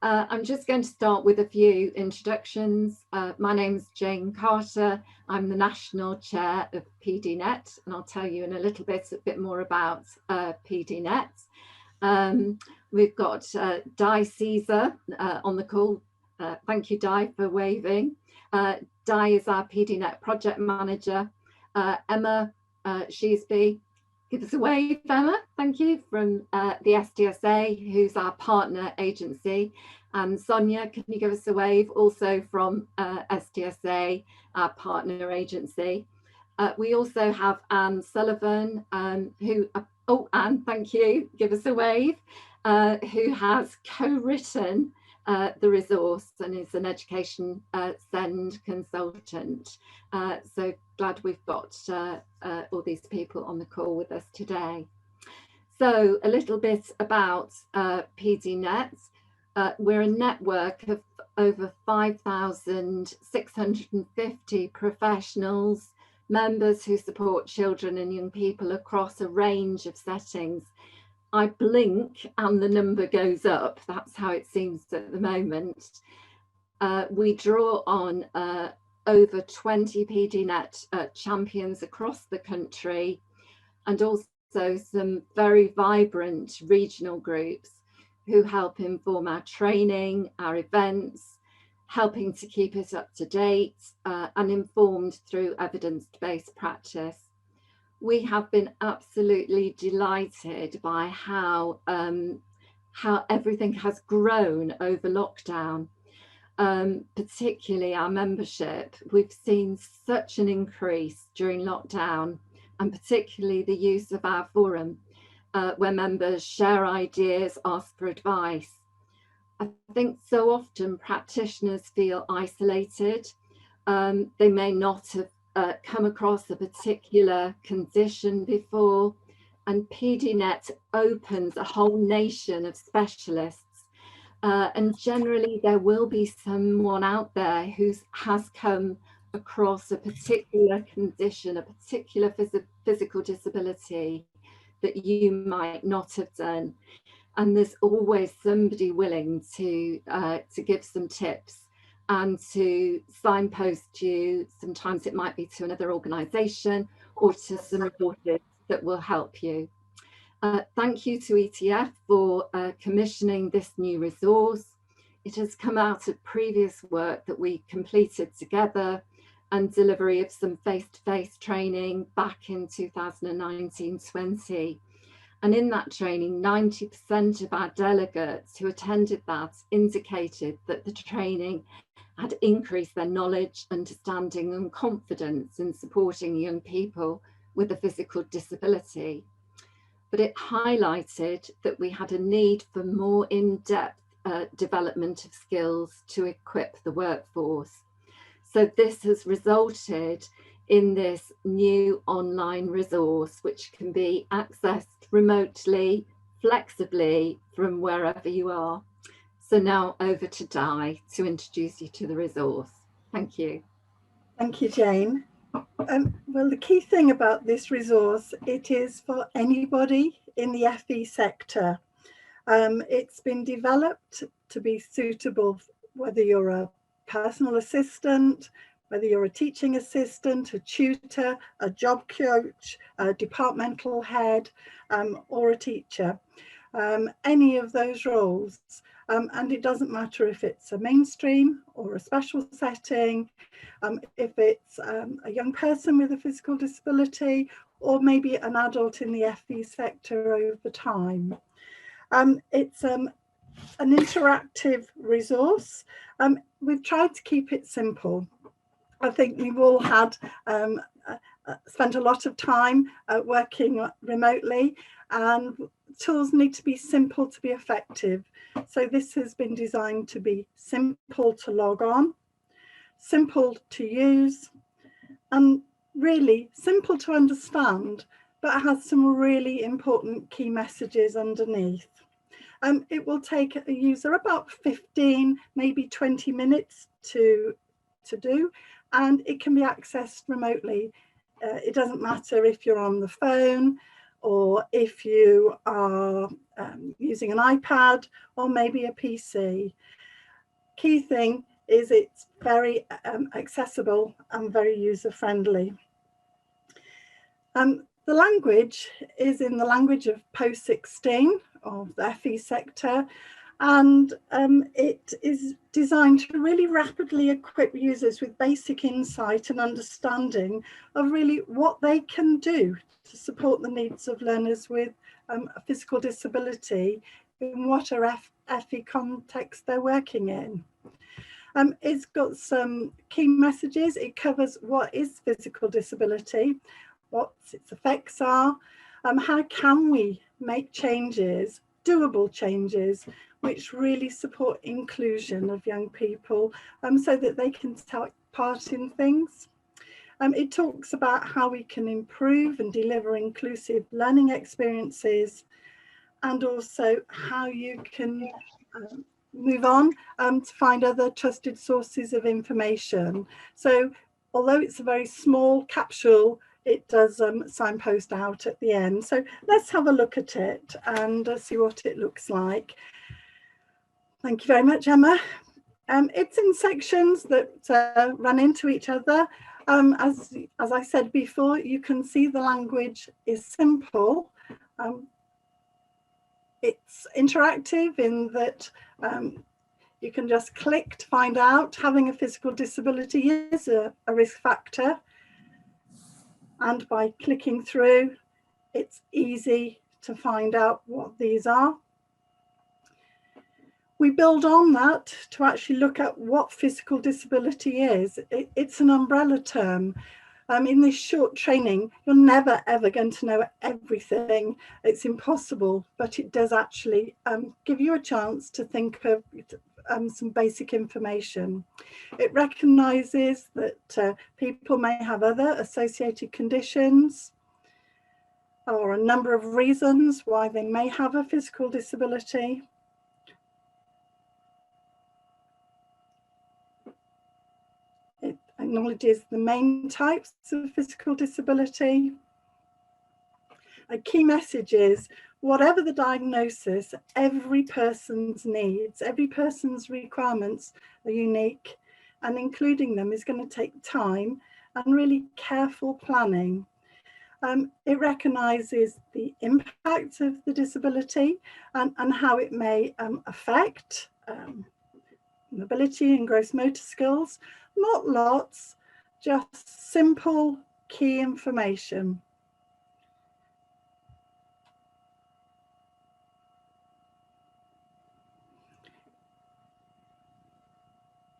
I'm just going to start with a few introductions. My name's Jane Carter. I'm the National Chair of pnet, and I'll tell you in a little bit more about pnet. We've got Di Caesar on the call. Thank you, Di, for waving. Di is our pnet project manager. Emma Sheesby, give us a wave, Emma. Thank you, from the SDSA, who's our partner agency. And Sonia, can you give us a wave, also from SDSA, our partner agency. We also have Anne Sullivan, Anne, thank you, give us a wave, who has co-written the resource and is an education SEND consultant. So glad we've got all these people on the call with us today. So a little bit about pnet. We're a network of over 5,650 professionals, members who support children and young people across a range of settings. I blink and the number goes up. That's how it seems at the moment. We draw on over 20 pnet champions across the country, and also some very vibrant regional groups who help inform our training, our events, helping to keep it up to date and informed through evidence-based practice. We have been absolutely delighted by how everything has grown over lockdown, particularly our membership. We've seen such an increase during lockdown, and particularly the use of our forum, where members share ideas, ask for advice. I think so often practitioners feel isolated. They may not have come across a particular condition before, and pnet opens a whole nation of specialists, and generally there will be someone out there who has come across a particular condition, a particular physical disability that you might not have done, and there's always somebody willing to give some tips and to signpost you. Sometimes it might be to another organisation or to some resources that will help you. Thank you to ETF for commissioning this new resource. It has come out of previous work that we completed together and delivery of some face-to-face training back in 2019-20. And in that training, 90% of our delegates who attended that indicated that the training had increased their knowledge, understanding and confidence in supporting young people with a physical disability. But it highlighted that we had a need for more in-depth development of skills to equip the workforce. So this has resulted in this new online resource, which can be accessed remotely, flexibly from wherever you are. So now over to Di to introduce you to the resource. Thank you. Thank you, Jane. Well, the key thing about this resource, it is for anybody in the FE sector. It's been developed to be suitable, whether you're a personal assistant, whether you're a teaching assistant, a tutor, a job coach, a departmental head, or a teacher, any of those roles. And it doesn't matter if it's a mainstream or a special setting, if it's a young person with a physical disability, or maybe an adult in the FE sector over time. It's an interactive resource. We've tried to keep it simple. I think we've all had spent a lot of time working remotely, and tools need to be simple to be effective. So this has been designed to be simple to log on, simple to use, and really simple to understand, but has some really important key messages underneath. It will take a user about 15, maybe 20 minutes to do, and it can be accessed remotely. It doesn't matter if you're on the phone or if you are using an iPad or maybe a PC. Key thing is it's very accessible and very user-friendly. The language is in the language of Post-16 of the FE sector, and it is designed to really rapidly equip users with basic insight and understanding of really what they can do to support the needs of learners with a physical disability in whatever FE context they're working in. It's got some key messages. It covers what is physical disability, what its effects are, how can we make changes, doable changes, which really support inclusion of young people so that they can take part in things. It talks about how we can improve and deliver inclusive learning experiences, and also how you can move on to find other trusted sources of information. So although it's a very small capsule, it does signpost out at the end. So let's have a look at it and see what it looks like. Thank you very much, Emma. It's in sections that run into each other. As I said before, you can see the language is simple. It's interactive in that you can just click to find out having a physical disability is a risk factor. And by clicking through, it's easy to find out what these are. We build on that to actually look at what physical disability is. It's an umbrella term. In this short training, you're never ever going to know everything. It's impossible, but it does actually give you a chance to think of some basic information. It recognises that people may have other associated conditions or a number of reasons why they may have a physical disability. It acknowledges the main types of physical disability. A key message is, whatever the diagnosis, every person's needs, every person's requirements are unique, and including them is going to take time and really careful planning. It recognises the impact of the disability and how it may affect mobility and gross motor skills. Not lots, just simple key information.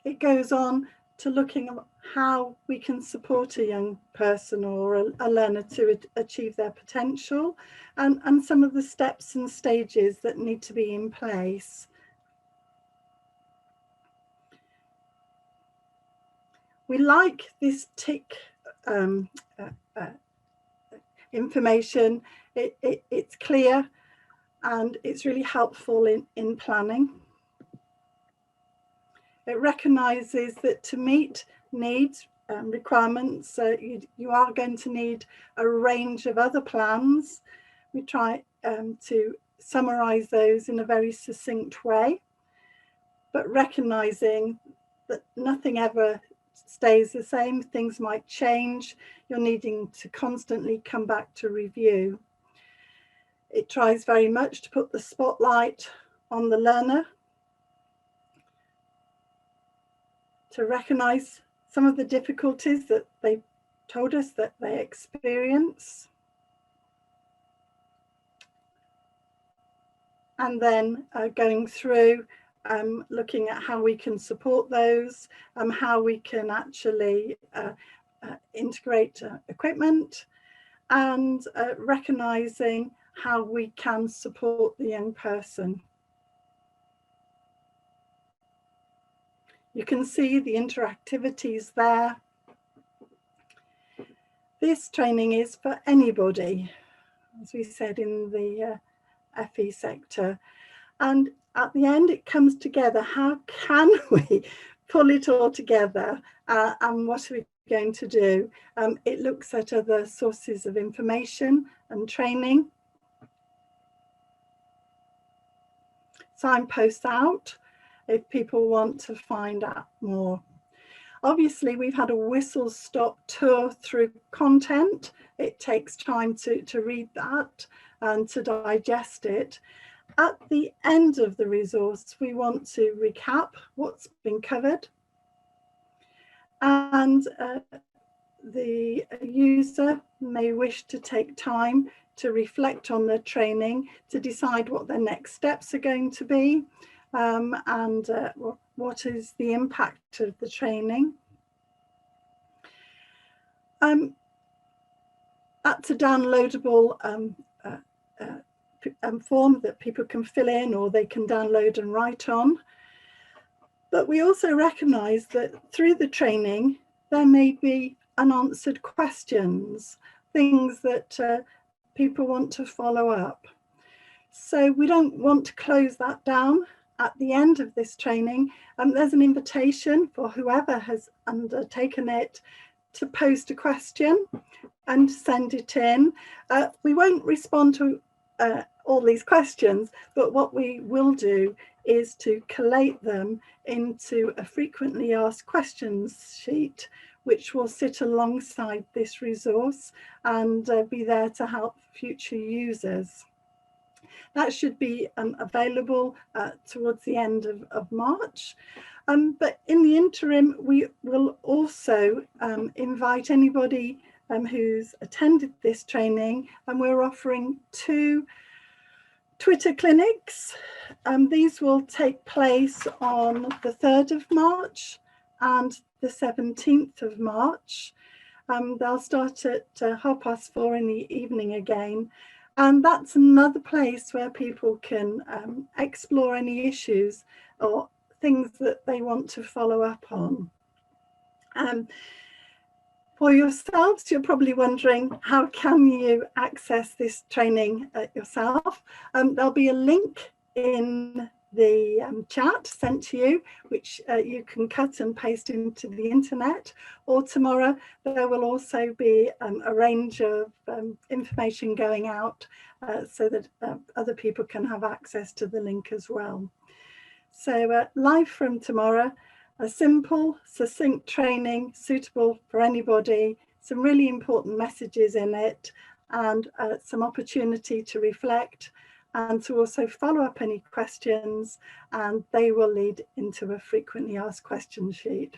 It goes on to looking at how we can support a young person or a learner to achieve their potential, and some of the steps and stages that need to be in place. We like this tick information. It's clear and it's really helpful in planning. It recognises that to meet needs, requirements, you are going to need a range of other plans. We try to summarise those in a very succinct way, but recognising that nothing ever stays the same, things might change, you're needing to constantly come back to review. It tries very much to put the spotlight on the learner, to recognise some of the difficulties that they told us that they experience, and then going through looking at how we can support those, how we can actually integrate equipment, and recognising how we can support the young person. You can see the interactivities there. This training is for anybody, as we said, in the FE sector. And at the end, it comes together. How can we pull it all together? And what are we going to do? It looks at other sources of information and training. Signposts out if people want to find out more. Obviously, we've had a whistle-stop tour through content. It takes time to read that and to digest it. At the end of the resource, we want to recap what's been covered, and the user may wish to take time to reflect on their training, to decide what their next steps are going to be, and what is the impact of the training. That's a downloadable form that people can fill in, or they can download and write on. But we also recognise that through the training, there may be unanswered questions, things that people want to follow up. So we don't want to close that down. At the end of this training, there's an invitation for whoever has undertaken it to post a question and send it in. We won't respond to all these questions, but what we will do is to collate them into a frequently asked questions sheet, which will sit alongside this resource and be there to help future users. That should be available towards the end of March. But in the interim, we will also invite anybody who's attended this training, and we're offering 2 Twitter clinics. These will take place on the 3rd of March and the 17th of March. They'll start at 4:30 in the evening again. And that's another place where people can explore any issues or things that they want to follow up on. For yourselves, you're probably wondering, how can you access this training yourself? There'll be a link in the chat sent to you, which you can cut and paste into the internet, or tomorrow there will also be a range of information going out so that other people can have access to the link as well. So live from tomorrow, a simple, succinct training suitable for anybody, some really important messages in it, and some opportunity to reflect and to also follow up any questions, and they will lead into a frequently asked question sheet.